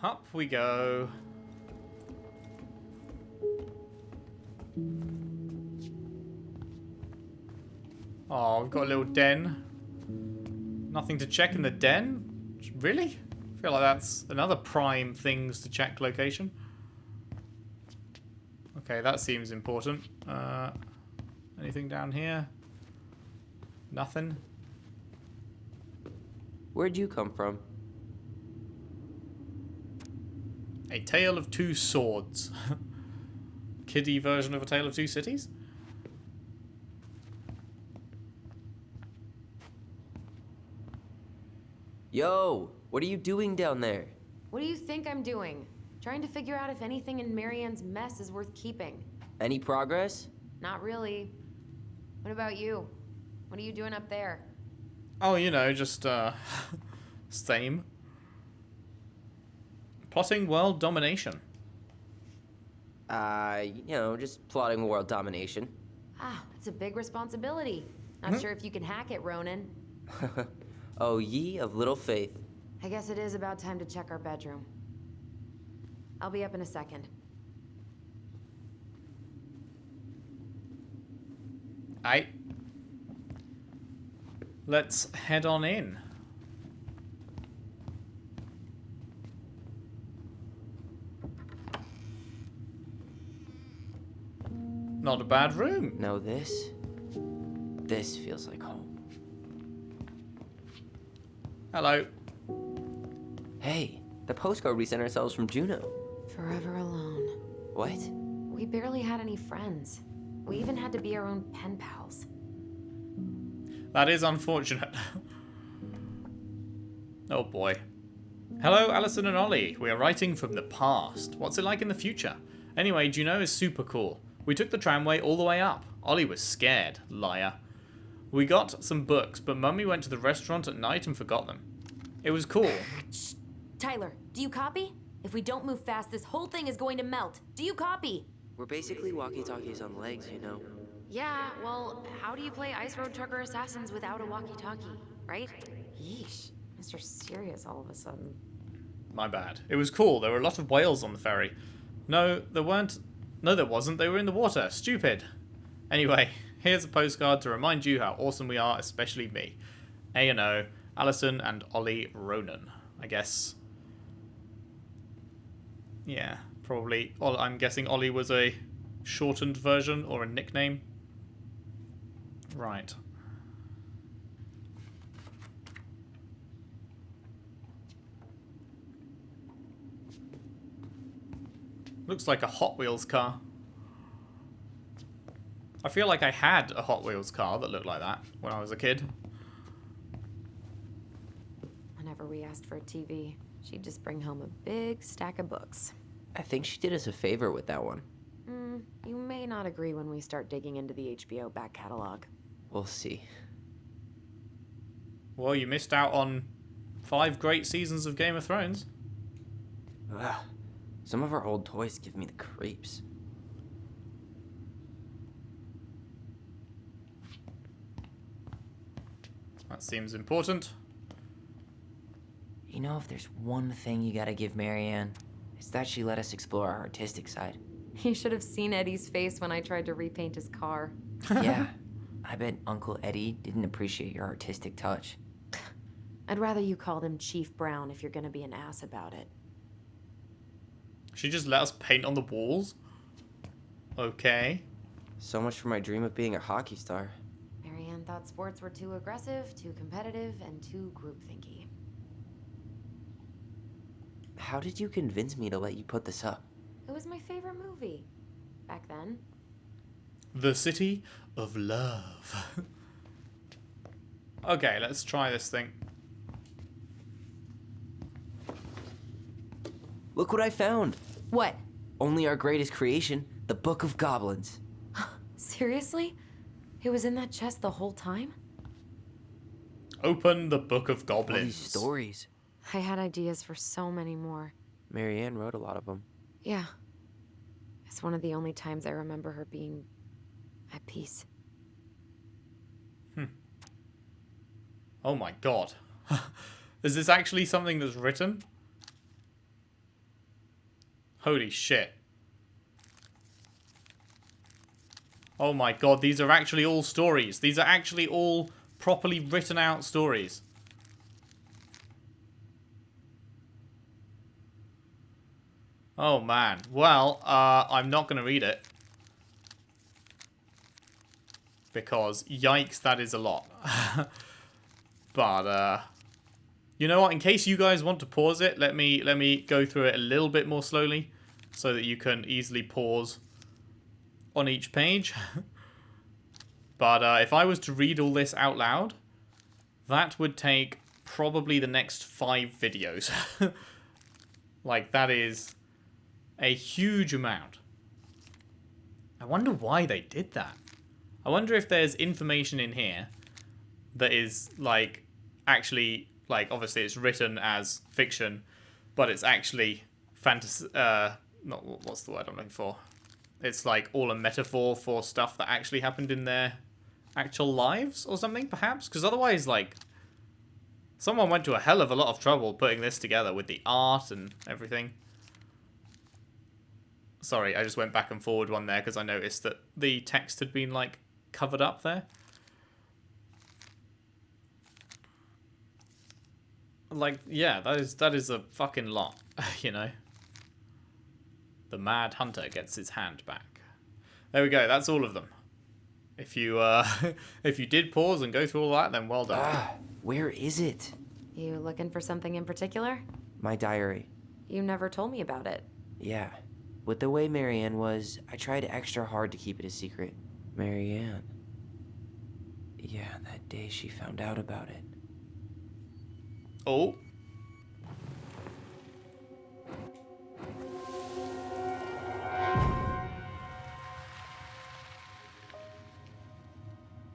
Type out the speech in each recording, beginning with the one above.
Up we go. Oh, we've got a little den. Nothing to check in the den? Really? I feel like that's another prime things to check location. Okay, that seems important. Anything down here? Nothing. Where'd you come from? A Tale of Two Swords. Kiddie version of A Tale of Two Cities? Yo, what are you doing down there? What do you think I'm doing? Trying to figure out if anything in Marianne's mess is worth keeping. Any progress? Not really. What about you? What are you doing up there? Oh, you know, just, same. Plotting world domination. Just plotting world domination. Ah, that's a big responsibility. Not sure if you can hack it, Ronan. Oh, ye of little faith. I guess it is about time to check our bedroom. I'll be up in a second. Aight. Let's head on in. Not a bad room. No, this feels like home. Hello. Hey, the postcard we sent ourselves from Juno. Forever alone. What? We barely had any friends. We even had to be our own pen pals. That is unfortunate. Oh boy. Hello, Alyson and Ollie. We are writing from the past. What's it like in the future? Anyway, Juno is super cool. We took the tramway all the way up. Ollie was scared. Liar. We got some books, but Mummy went to the restaurant at night and forgot them. It was cool. Shh. Tyler, do you copy? If we don't move fast, this whole thing is going to melt. Do you copy? We're basically walkie-talkies on legs, you know. Yeah, well, how do you play Ice Road Trucker Assassins without a walkie-talkie, right? Yeesh, Mr. Serious all of a sudden. My bad. It was cool. There were a lot of whales on the ferry. No, there weren't. No, there wasn't. They were in the water. Stupid. Anyway, here's a postcard to remind you how awesome we are, especially me. A&O, Alyson and Ollie Ronan, I guess. Yeah, probably. I'm guessing Ollie was a shortened version or a nickname. Right. Looks like a Hot Wheels car. I feel like I had a Hot Wheels car that looked like that when I was a kid. Whenever we asked for a TV, she'd just bring home a big stack of books. I think she did us a favor with that one. You may not agree when we start digging into the HBO back catalog. We'll see. Well, you missed out on 5 great seasons of Game of Thrones. Ugh. Some of our old toys give me the creeps. That seems important. You know, if there's one thing you gotta give Marianne, it's that she let us explore our artistic side. You should have seen Eddie's face when I tried to repaint his car. Yeah, I bet Uncle Eddie didn't appreciate your artistic touch. I'd rather you called him Chief Brown if you're gonna be an ass about it. She just let us paint on the walls? Okay. So much for my dream of being a hockey star. Marianne thought sports were too aggressive, too competitive, and too groupthinky. How did you convince me to let you put this up? It was my favorite movie. Back then. The City of Love. Okay, let's try this thing. Look what I found! What? Only our greatest creation, the Book of Goblins. Seriously? It was in that chest the whole time? Open the Book of All Goblins. these stories. I had ideas for so many more. Marianne wrote a lot of them. Yeah. It's one of the only times I remember her being at peace. Oh my god. Is this actually something that's written? Holy shit. Oh my god, these are actually all stories. These are actually all properly written out stories. Oh man. Well, I'm not going to read it. Because, yikes, that is a lot. But, you know what? In case you guys want to pause it, let me go through it a little bit more slowly. So that you can easily pause on each page. But if I was to read all this out loud, that would take probably the next 5 videos. Like, that is a huge amount. I wonder why they did that. I wonder if there's information in here that is, like, actually, like, obviously it's written as fiction, but it's actually fantasy, not, what's the word I'm looking for? It's, like, all a metaphor for stuff that actually happened in their actual lives or something, perhaps? Because otherwise, like, someone went to a hell of a lot of trouble putting this together with the art and everything. Sorry, I just went back and forward one there because I noticed that the text had been, like, covered up there. Like, yeah, that is a fucking lot, you know? The Mad Hunter gets his hand back. There we go, that's all of them. If you, if you did pause and go through all that, then well done. Where is it? You looking for something in particular? My diary. You never told me about it. Yeah. With the way Marianne was, I tried extra hard to keep it a secret. Marianne. Yeah, that day she found out about it. Oh.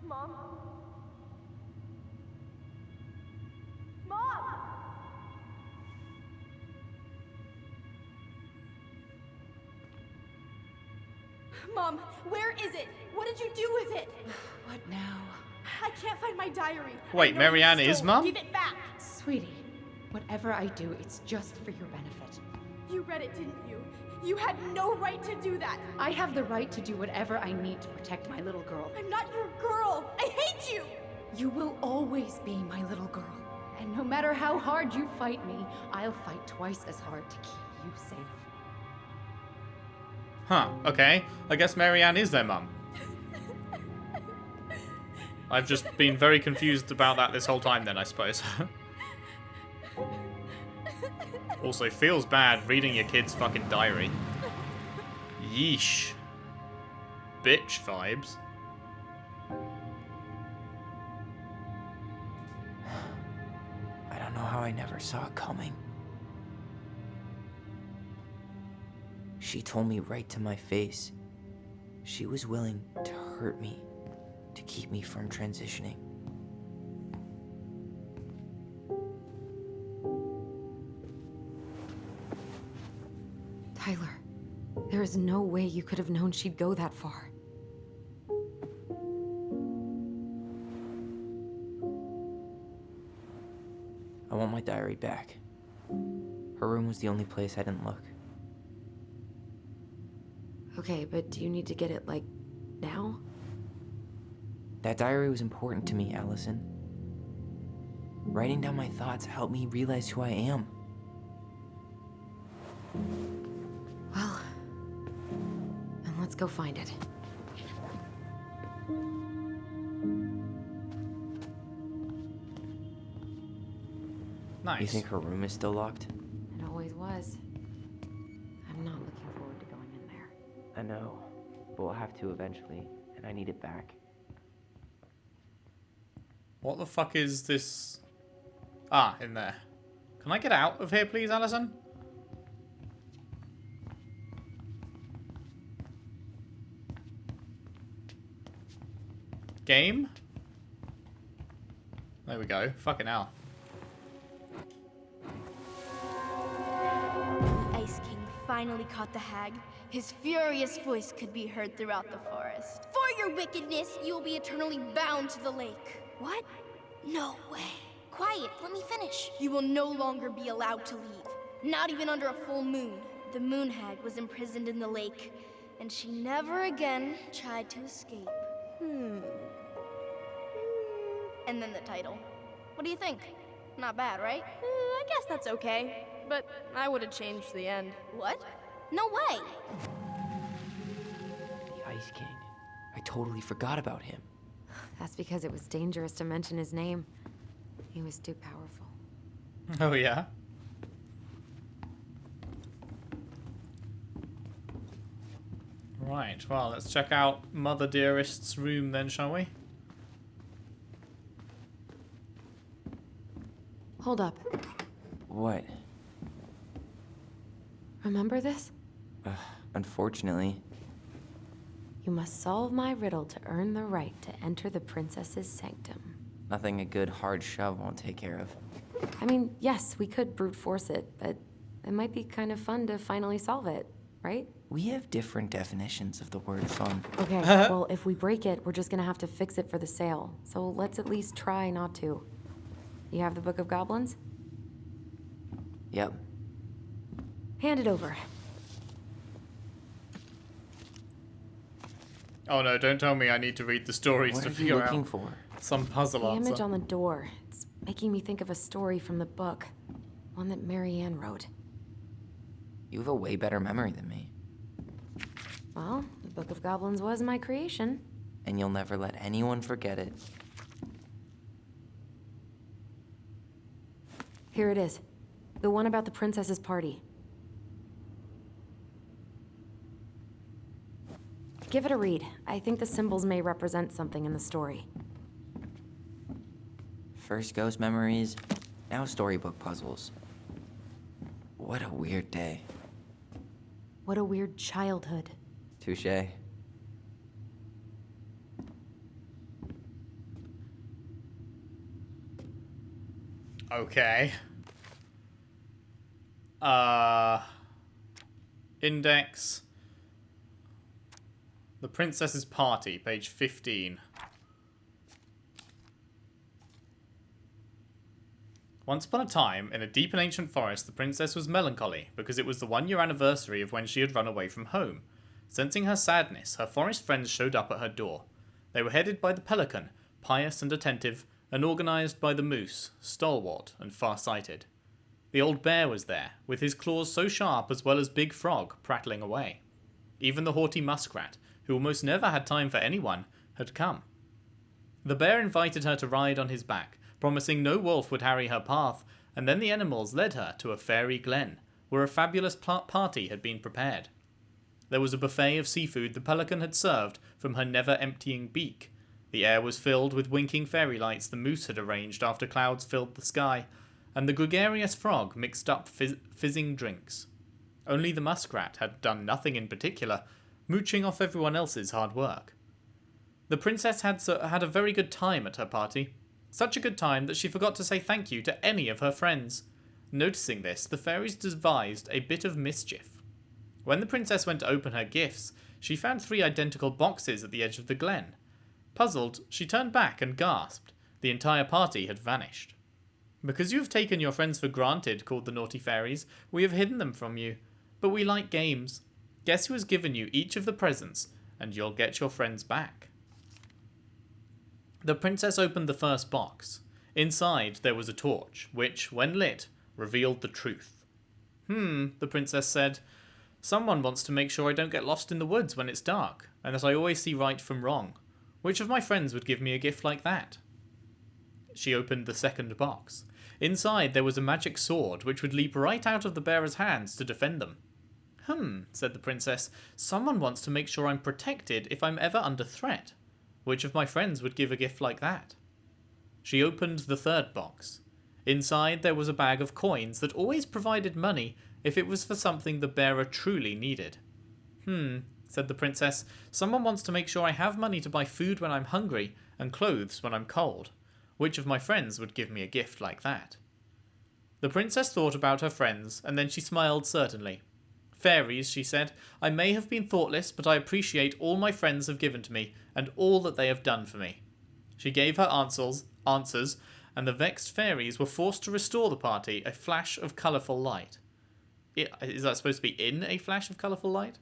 Mom? Mom! Mom, where is it? What did you do with it? What now? I can't find my diary. Wait, I know Marianne it's is stolen. Mum? Give it back. Sweetie, whatever I do, it's just for your benefit. You read it, didn't you? You had no right to do that. I have the right to do whatever I need to protect my little girl. I'm not your girl. I hate you. You will always be my little girl. And no matter how hard you fight me, I'll fight twice as hard to keep you safe. Huh, okay. I guess Marianne is their mum. I've just been very confused about that this whole time then, I suppose. Also, feels bad reading your kid's fucking diary. Yeesh. Bitch vibes. I don't know how I never saw it coming. She told me right to my face. She was willing to hurt me, to keep me from transitioning. Tyler, there is no way you could have known she'd go that far. I want my diary back. Her room was the only place I didn't look. Okay, but do you need to get it, like, now? That diary was important to me, Alyson. Writing down my thoughts helped me realize who I am. Well, then let's go find it. Nice. You think her room is still locked? It always was. I'm not looking forward to going in there. I know, but we'll have to eventually, and I need it back. What the fuck is this? Ah, in there. Can I get out of here, please, Alyson? Game? There we go. Fucking hell. The Ice King finally caught the hag. His furious voice could be heard throughout the forest. For your wickedness, you will be eternally bound to the lake. What? No way. Quiet, let me finish. You will no longer be allowed to leave. Not even under a full moon. the moon hag was imprisoned in the lake, and she never again tried to escape. And then the title. What do you think? Not bad, right? I guess that's okay, but I would have changed the end. What? No way! The Ice King. I totally forgot about him. That's because it was dangerous to mention his name. He was too powerful. Oh, yeah? Right, well, let's check out Mother Dearest's room then, shall we? Hold up. What? Remember this? Unfortunately. You must solve my riddle to earn the right to enter the princess's sanctum. Nothing a good hard shove won't take care of. I mean, yes, we could brute force it, but it might be kind of fun to finally solve it, right? We have different definitions of the word fun. Okay, well, if we break it, we're just gonna have to fix it for the sale. So let's at least try not to. You have the Book of Goblins? Yep. Hand it over. Oh no, don't tell me I need to read the stories What to are you figure looking out for? some puzzle The image answer. on the door. It's making me think of a story from the book. One that Marianne wrote. You have a way better memory than me. Well, the Book of Goblins was my creation. And you'll never let anyone forget it. Here it is. The one about the princess's party. Give it a read. I think the symbols may represent something in the story. First ghost memories, now storybook puzzles. What a weird day. What a weird childhood. Touché. Okay. Index. The Princess's Party, page 15. Once upon a time, in a deep and ancient forest, the princess was melancholy because it was the 1-year anniversary of when she had run away from home. Sensing her sadness, her forest friends showed up at her door. They were headed by the pelican, pious and attentive, and organised by the moose, stalwart and far-sighted. The old bear was there, with his claws so sharp as well as Big Frog prattling away. Even the haughty muskrat, who almost never had time for anyone, had come. The bear invited her to ride on his back, promising no wolf would harry her path, and then the animals led her to a fairy glen, where a fabulous party had been prepared. There was a buffet of seafood the pelican had served from her never-emptying beak. The air was filled with winking fairy lights the moose had arranged after clouds filled the sky, and the gregarious frog mixed up fizzing drinks. Only the muskrat had done nothing in particular, mooching off everyone else's hard work. The princess had a very good time at her party. Such a good time that she forgot to say thank you to any of her friends. Noticing this, the fairies devised a bit of mischief. When the princess went to open her gifts, she found 3 identical boxes at the edge of the glen. Puzzled, she turned back and gasped. The entire party had vanished. "Because you have taken your friends for granted," called the naughty fairies, "we have hidden them from you. But we like games. Guess who has given you each of the presents, and you'll get your friends back." The princess opened the first box. Inside there was a torch, which, when lit, revealed the truth. The princess said. "Someone wants to make sure I don't get lost in the woods when it's dark, and that I always see right from wrong. Which of my friends would give me a gift like that?" She opened the second box. Inside there was a magic sword, which would leap right out of the bearer's hands to defend them. Said the princess. "Someone wants to make sure I'm protected if I'm ever under threat. Which of my friends would give a gift like that?" She opened the third box. Inside there was a bag of coins that always provided money if it was for something the bearer truly needed. Said the princess. "Someone wants to make sure I have money to buy food when I'm hungry and clothes when I'm cold. Which of my friends would give me a gift like that?" The princess thought about her friends, and then she smiled certainly. "Fairies," she said, "I may have been thoughtless, but I appreciate all my friends have given to me, and all that they have done for me." She gave her answers, and the vexed fairies were forced to restore the party a flash of colourful light. Is that supposed to be in a flash of colourful light?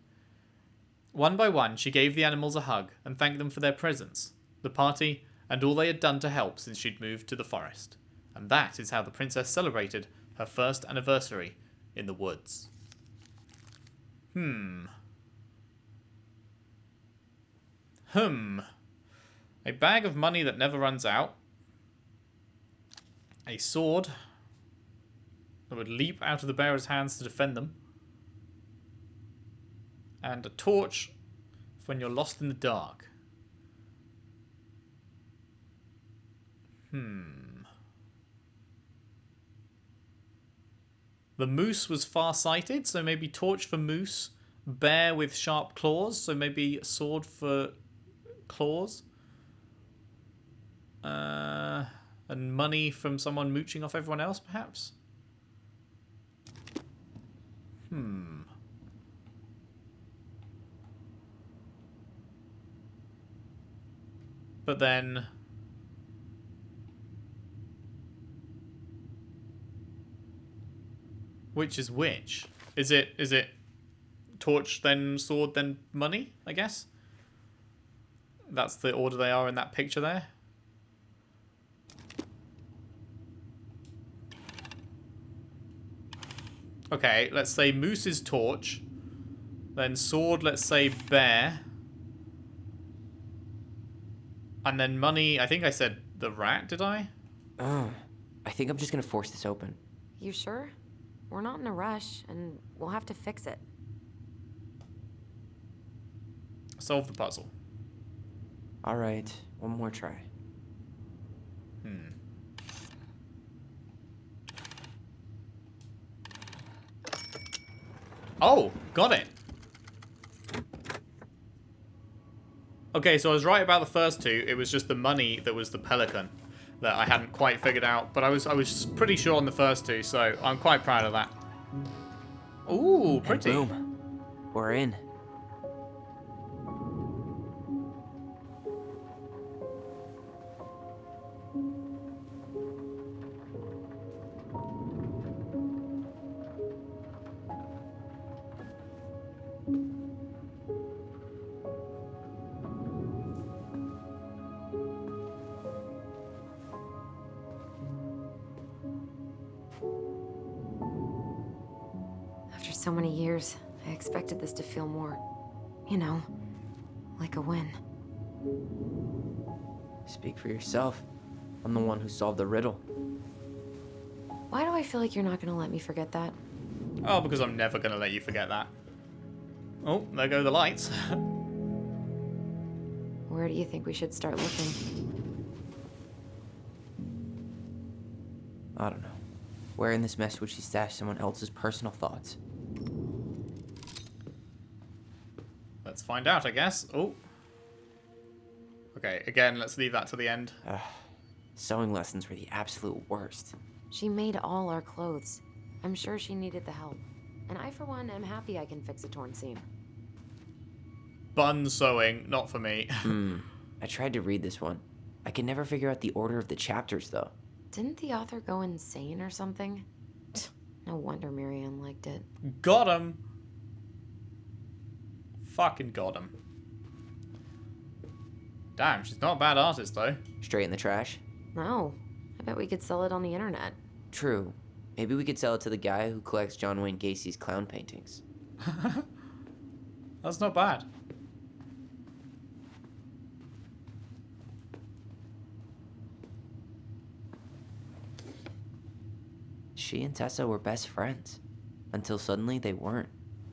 One by one, she gave the animals a hug and thanked them for their presence, the party, and all they had done to help since she'd moved to the forest. And that is how the princess celebrated her first anniversary in the woods. A bag of money that never runs out. A sword that would leap out of the bearer's hands to defend them. And a torch for when you're lost in the dark. The moose was far-sighted, so maybe torch for moose. Bear with sharp claws, so maybe sword for claws. And money from someone mooching off everyone else, perhaps? But then... which is which? Is it torch, then sword, then money, I guess? That's the order they are in that picture there. Okay, let's say moose is torch. Then sword, let's say bear. And then money, I think I said the rat, did I? I think I'm just gonna force this open. You sure? We're not in a rush, and we'll have to fix it. Solve the puzzle. Alright, one more try. Oh, got it. Okay, so I was right about the first two. It was just the money that was the pelican that I hadn't quite figured out. But I was pretty sure on the first two, so I'm quite proud of that. Ooh, pretty. And boom. We're in. After so many years, I expected this to feel more, you know, like a win. Speak for yourself. I'm the one who solved the riddle. Why do I feel like you're not gonna let me forget that? Oh, because I'm never going to let you forget that. Oh, there go the lights. Where do you think we should start looking? I don't know. Where in this mess would she stash someone else's personal thoughts? Let's find out, I guess. Oh. Okay, again, let's leave that to the end. Sewing lessons were the absolute worst. She made all our clothes. I'm sure she needed the help. And I, for one, am happy I can fix a torn seam. Bun sewing, not for me. I tried to read this one. I can never figure out the order of the chapters, though. Didn't the author go insane or something? No wonder Marianne liked it. Got him. Fucking got him. Damn, she's not a bad artist, though. Straight in the trash? No. I bet we could sell it on the internet. True. Maybe we could sell it to the guy who collects John Wayne Gacy's clown paintings. That's not bad. She and Tessa were best friends. Until suddenly they weren't.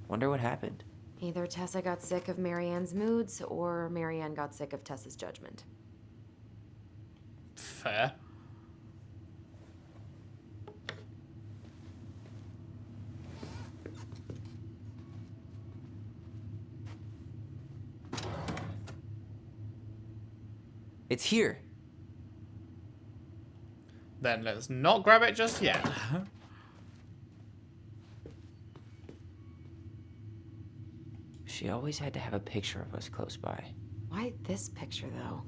Wonder what happened. Either Tessa got sick of Marianne's moods, or Marianne got sick of Tessa's judgment. Fair. It's here. Then let's not grab it just yet. She always had to have a picture of us close by. Why this picture, though?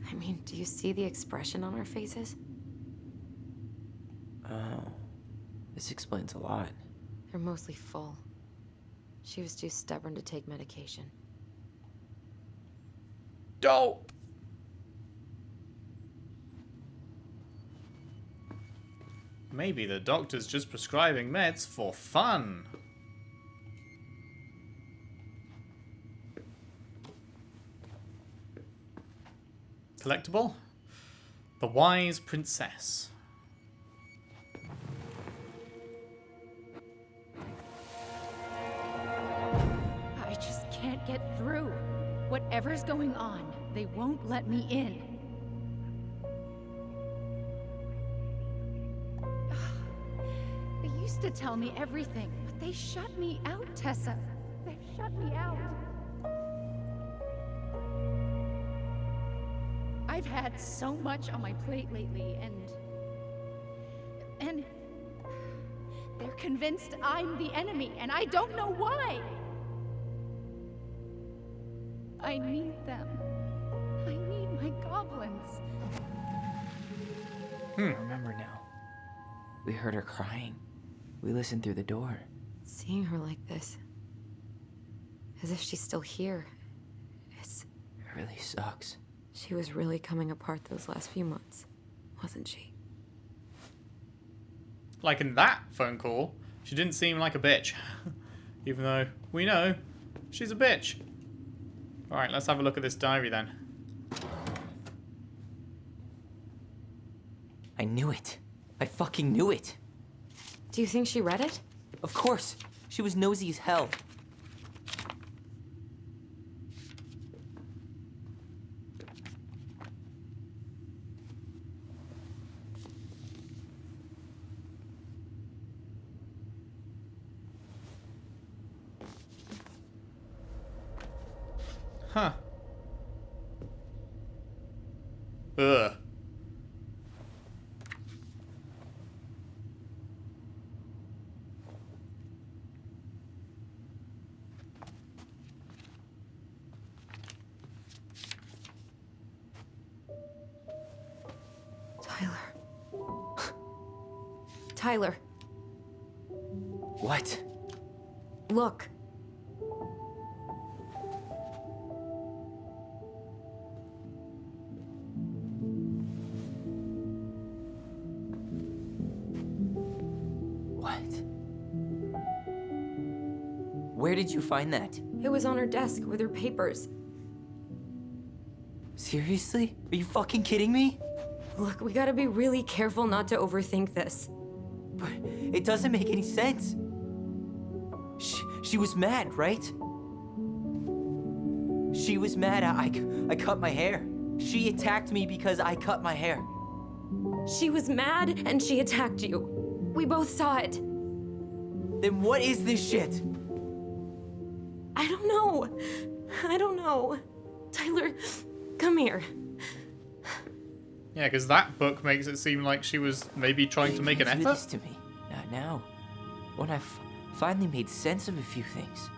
I mean, do you see the expression on our faces? Oh, this explains a lot. They're mostly full. She was too stubborn to take medication. Dope! Maybe the doctor's just prescribing meds for fun. Collectible? The Wise Princess. I just can't get through. Whatever's going on, they won't let me in. They used to tell me everything, but they shut me out, Tessa. They shut me out. I've had so much on my plate lately, and they're convinced I'm the enemy, and I don't know why. I need them. I need my goblins. I remember now. We heard her crying. We listened through the door. Seeing her like this, as if she's still here, It really sucks. she was really coming apart those last few months, wasn't she? Like in that phone call, she didn't seem like a bitch. Even though we know she's a bitch. Alright, let's have a look at this diary then. I knew it. I fucking knew it. Do you think she read it? Of course. She was nosy as hell. Huh. Ugh. Tyler. Tyler, What? look. What? Where did you find that? It was on her desk with her papers. Seriously? Are you fucking kidding me? Look, we gotta be really careful not to overthink this. But it doesn't make any sense. She was mad, right? She was mad I cut my hair. She attacked me because I cut my hair. She was mad and she attacked you. We both saw it. Then what is this shit? I don't know. I don't know. Tyler, come here. Yeah, because that book makes it seem like she was maybe trying to make an You can't do effort. this to me. Not now. When I've finally made sense of a few things.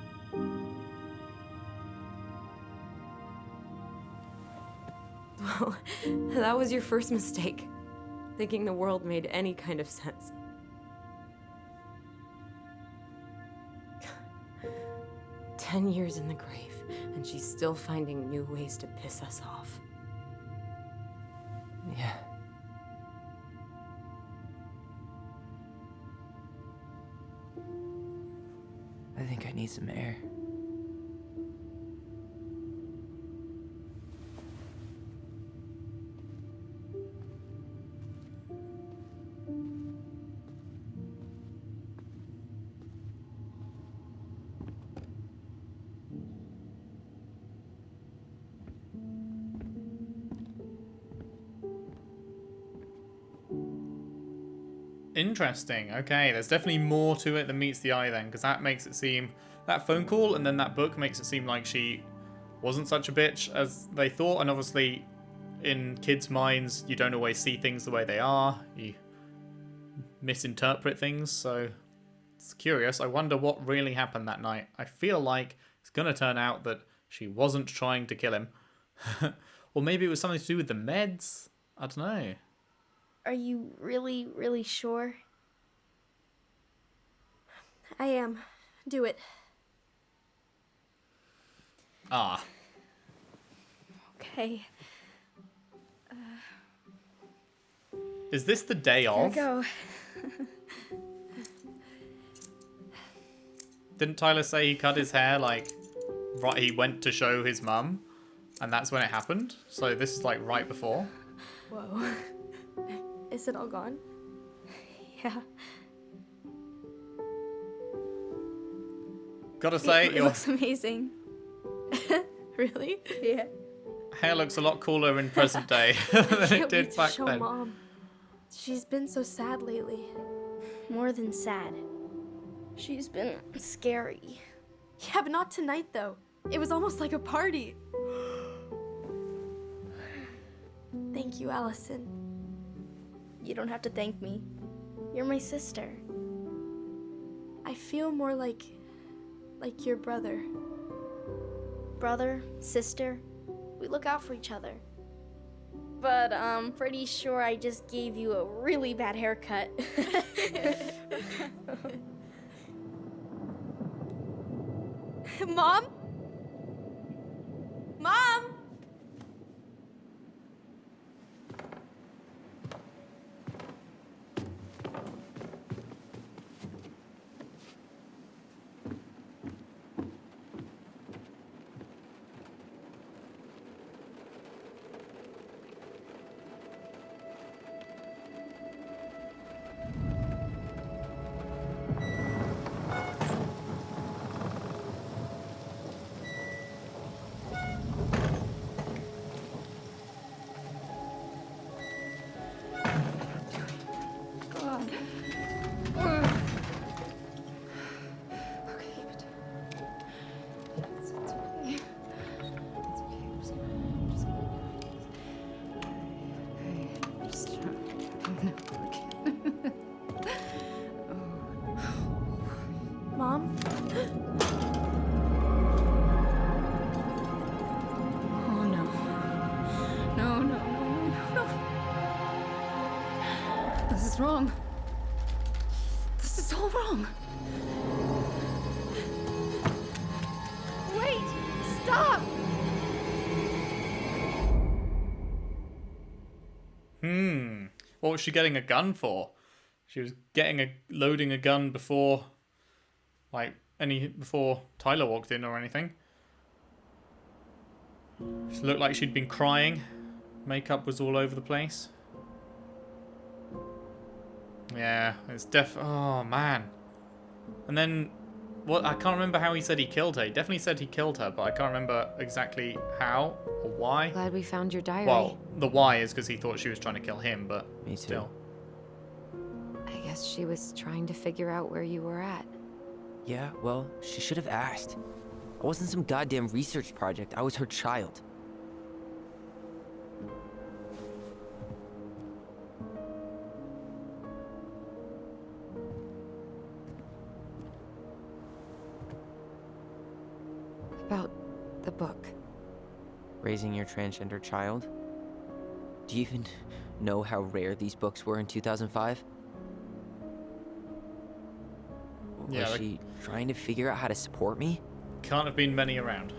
Well, that was your first mistake. Thinking the world made any kind of sense. "10 years in the grave, and she's still finding new ways to piss us off." Yeah. I think I need some air. Interesting. Okay, there's definitely more to it than meets the eye then, because that makes it seem, that phone call and then that book makes it seem like she wasn't such a bitch as they thought. And obviously, in kids' minds, you don't always see things the way they are. You misinterpret things. So it's curious. I wonder what really happened that night. I feel like it's going to turn out that she wasn't trying to kill him. Or maybe it was something to do with the meds. I don't know. Are you really, really sure? I am. Do it. Ah. Okay. Is this the day Here we of? go. Didn't Tyler say he cut his hair, like, right, he went to show his mum, and that's when it happened? So this is, like, right before? Whoa. Is it all gone? Yeah. Gotta say, It your looks amazing. Really? Yeah. hair looks a lot cooler in present day than it Can't wait did to back show then. Mom. She's been so sad lately. More than sad. She's been scary. Yeah, but not tonight though. It was almost like a party. Thank you, Alyson. You don't have to thank me. You're my sister. I feel more like your brother. Brother, sister, we look out for each other. But I'm pretty sure I just gave you a really bad haircut. Mom? Mom? Mom? Oh no. No, no, no, no, no. This is wrong. This is all wrong. Wait! Stop! What was she getting a gun for? She was loading a gun before, before Tyler walked in or anything. She looked like she'd been crying. Makeup was all over the place. Yeah, it's oh man. And then, I can't remember how he said he killed her. He definitely said he killed her, but I can't remember exactly how or why. Glad we found your diary. Well, the why is because he thought she was trying to kill him, but Me too. still. I guess she was trying to figure out where you were at. Yeah, well, she should have asked. I wasn't some goddamn research project. I was her child. About the book. Raising your transgender child? Do you even know how rare these books were in 2005? Yeah, Was she trying to figure out how to support me? Can't have been many around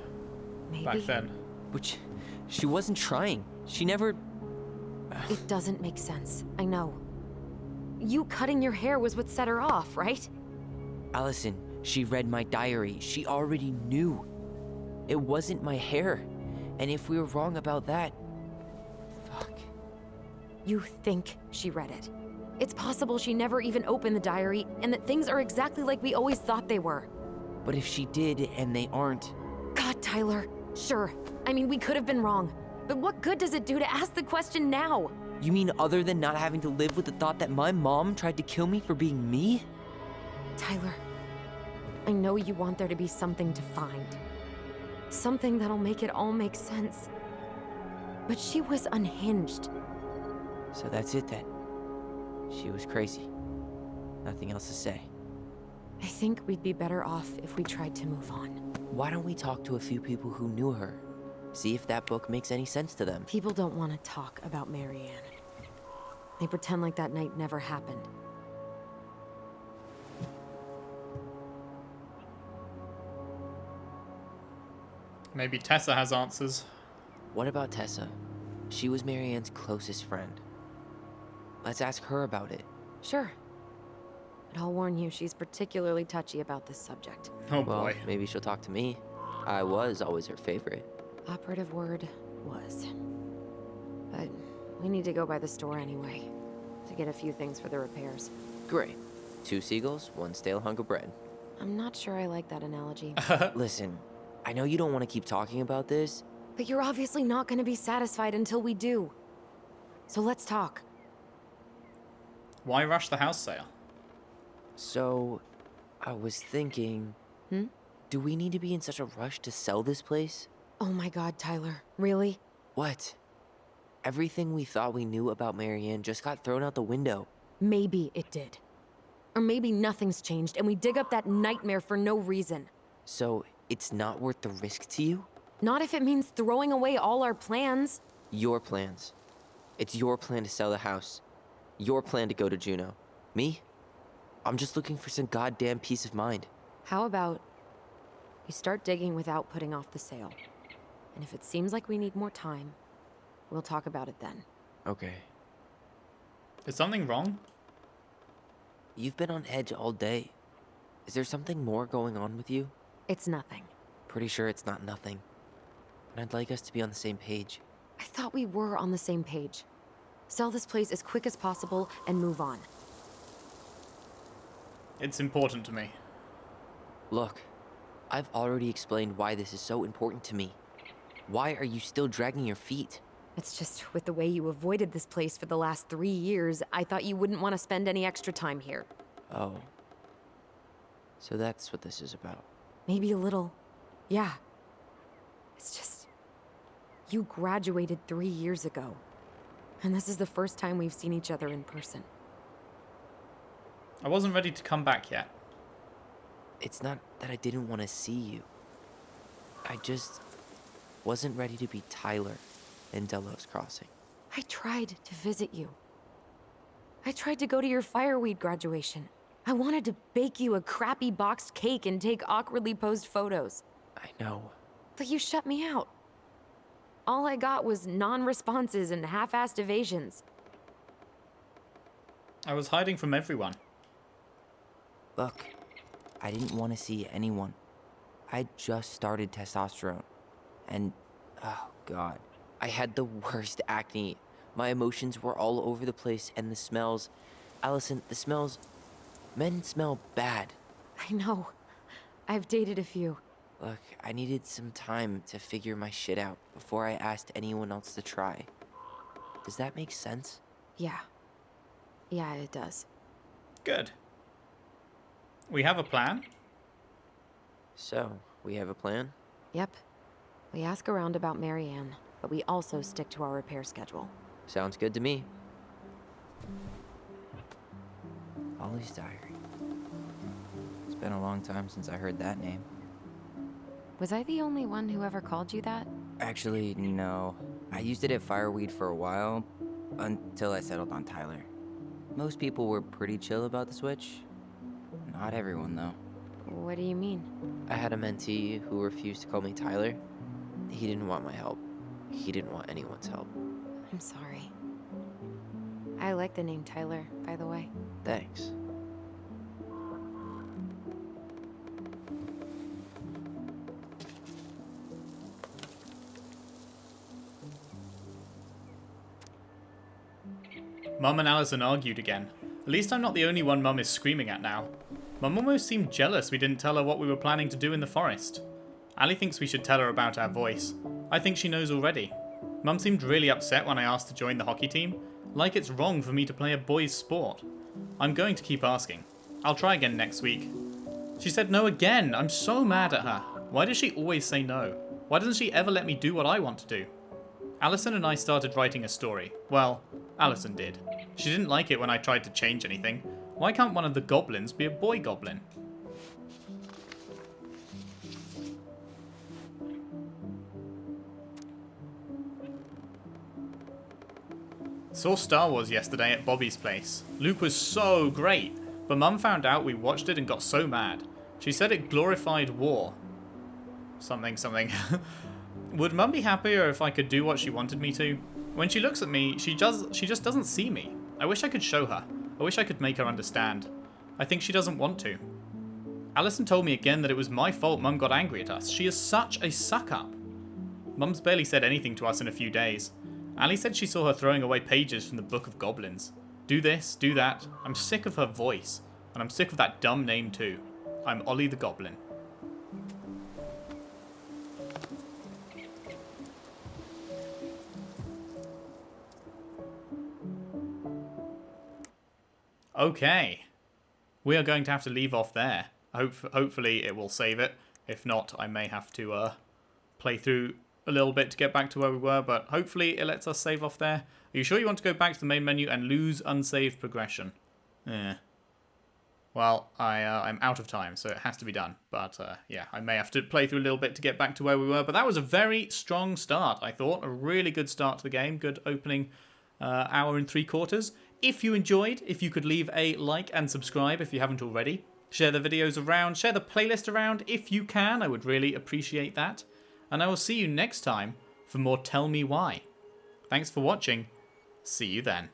Maybe. back then. Which, she wasn't trying. She never... It doesn't make sense. I know. You cutting your hair was what set her off, right? Alyson, she read my diary. She already knew. It wasn't my hair. And if we were wrong about that... Fuck. You think she read it. It's possible she never even opened the diary, and that things are exactly like we always thought they were. But if she did, and they aren't... God, Tyler. Sure. I mean, we could have been wrong. But what good does it do to ask the question now? You mean other than not having to live with the thought that my mom tried to kill me for being me? Tyler, I know you want there to be something to find. Something that'll make it all make sense. But she was unhinged. So that's it then. She was crazy. Nothing else to say. I think we'd be better off if we tried to move on. Why don't we talk to a few people who knew her? See if that book makes any sense to them. People don't want to talk about Marianne. They pretend like that night never happened. Maybe Tessa has answers. What about Tessa? She was Marianne's closest friend. Let's ask her about it. Sure. But I'll warn you, she's particularly touchy about this subject. Oh Well, boy. maybe she'll talk to me. I was always her favorite. Operative word was. But we need to go by the store anyway, to get a few things for the repairs. Great. 2 seagulls, 1 stale hunk of bread. I'm not sure I like that analogy. Listen, I know you don't want to keep talking about this. But you're obviously not going to be satisfied until we do. So let's talk. Why rush the house sale? So, I was thinking... Do we need to be in such a rush to sell this place? Oh my god, Tyler. Really? What? Everything we thought we knew about Marianne just got thrown out the window. Maybe it did. Or maybe nothing's changed and we dig up that nightmare for no reason. So, it's not worth the risk to you? Not if it means throwing away all our plans. Your plans. It's your plan to sell the house. Your plan to go to Juneau. Me? I'm just looking for some goddamn peace of mind. How about we start digging without putting off the sale? And if it seems like we need more time, we'll talk about it then. Okay. Is something wrong? You've been on edge all day. Is there something more going on with you? It's nothing. Pretty sure it's not nothing. And I'd like us to be on the same page. I thought we were on the same page. Sell this place as quick as possible and move on. It's important to me. Look, I've already explained why this is so important to me. Why are you still dragging your feet? It's just with the way you avoided this place for the last 3 years, I thought you wouldn't want to spend any extra time here. Oh. So that's what this is about. Maybe a little. Yeah. It's just... You graduated 3 years ago. And this is the first time we've seen each other in person. I wasn't ready to come back yet. It's not that I didn't want to see you. I just wasn't ready to be Tyler in Delos Crossing. I tried to visit you. I tried to go to your fireweed graduation. I wanted to bake you a crappy boxed cake and take awkwardly posed photos. I know. But you shut me out. All I got was non-responses and half-assed evasions. I was hiding from everyone. Look, I didn't want to see anyone. I just started testosterone. And, oh god, I had the worst acne. My emotions were all over the place and the smells. Alyson, the smells... Men smell bad. I know. I've dated a few. Look, I needed some time to figure my shit out before I asked anyone else to try. Does that make sense? Yeah. Yeah, it does. Good. We have a plan? So, we have a plan? Yep. We ask around about Marianne, but we also stick to our repair schedule. Sounds good to me. Ollie's diary. It's been a long time since I heard that name. Was I the only one who ever called you that? Actually, no. I used it at Fireweed for a while, until I settled on Tyler. Most people were pretty chill about the switch. Not everyone, though. What do you mean? I had a mentee who refused to call me Tyler. He didn't want my help. He didn't want anyone's help. I'm sorry. I like the name Tyler, by the way. Thanks. Mum and Alyson argued again. At least I'm not the only one Mum is screaming at now. Mum almost seemed jealous we didn't tell her what we were planning to do in the forest. Ali thinks we should tell her about our voice. I think she knows already. Mum seemed really upset when I asked to join the hockey team, like it's wrong for me to play a boys' sport. I'm going to keep asking. I'll try again next week. She said no again. I'm so mad at her. Why does she always say no? Why doesn't she ever let me do what I want to do? Alyson and I started writing a story. Well, Alyson did. She didn't like it when I tried to change anything. Why can't one of the goblins be a boy goblin? Saw Star Wars yesterday at Bobby's place. Luke was so great, but Mum found out we watched it and got so mad. She said it glorified war. something something. Would Mum be happier if I could do what she wanted me to? When she looks at me, she just doesn't see me. I wish I could show her. I wish I could make her understand. I think she doesn't want to. Alyson told me again that it was my fault Mum got angry at us. She is such a suck-up. Mum's barely said anything to us in a few days. Ali said she saw her throwing away pages from the Book of Goblins. Do this, do that. I'm sick of her voice. And I'm sick of that dumb name too. I'm Ollie the Goblin. Okay. We are going to have to leave off there. Hopefully it will save it. If not, I may have to play through a little bit to get back to where we were, but hopefully it lets us save off there. Are you sure you want to go back to the main menu and lose unsaved progression? Yeah. Well, I'm out of time, so it has to be done. But yeah, I may have to play through a little bit to get back to where we were. But that was a very strong start, I thought. A really good start to the game. Good opening hour and 3/4. If you enjoyed, if you could leave a like and subscribe if you haven't already. Share the videos around, share the playlist around if you can. I would really appreciate that. And I will see you next time for more Tell Me Why. Thanks for watching. See you then.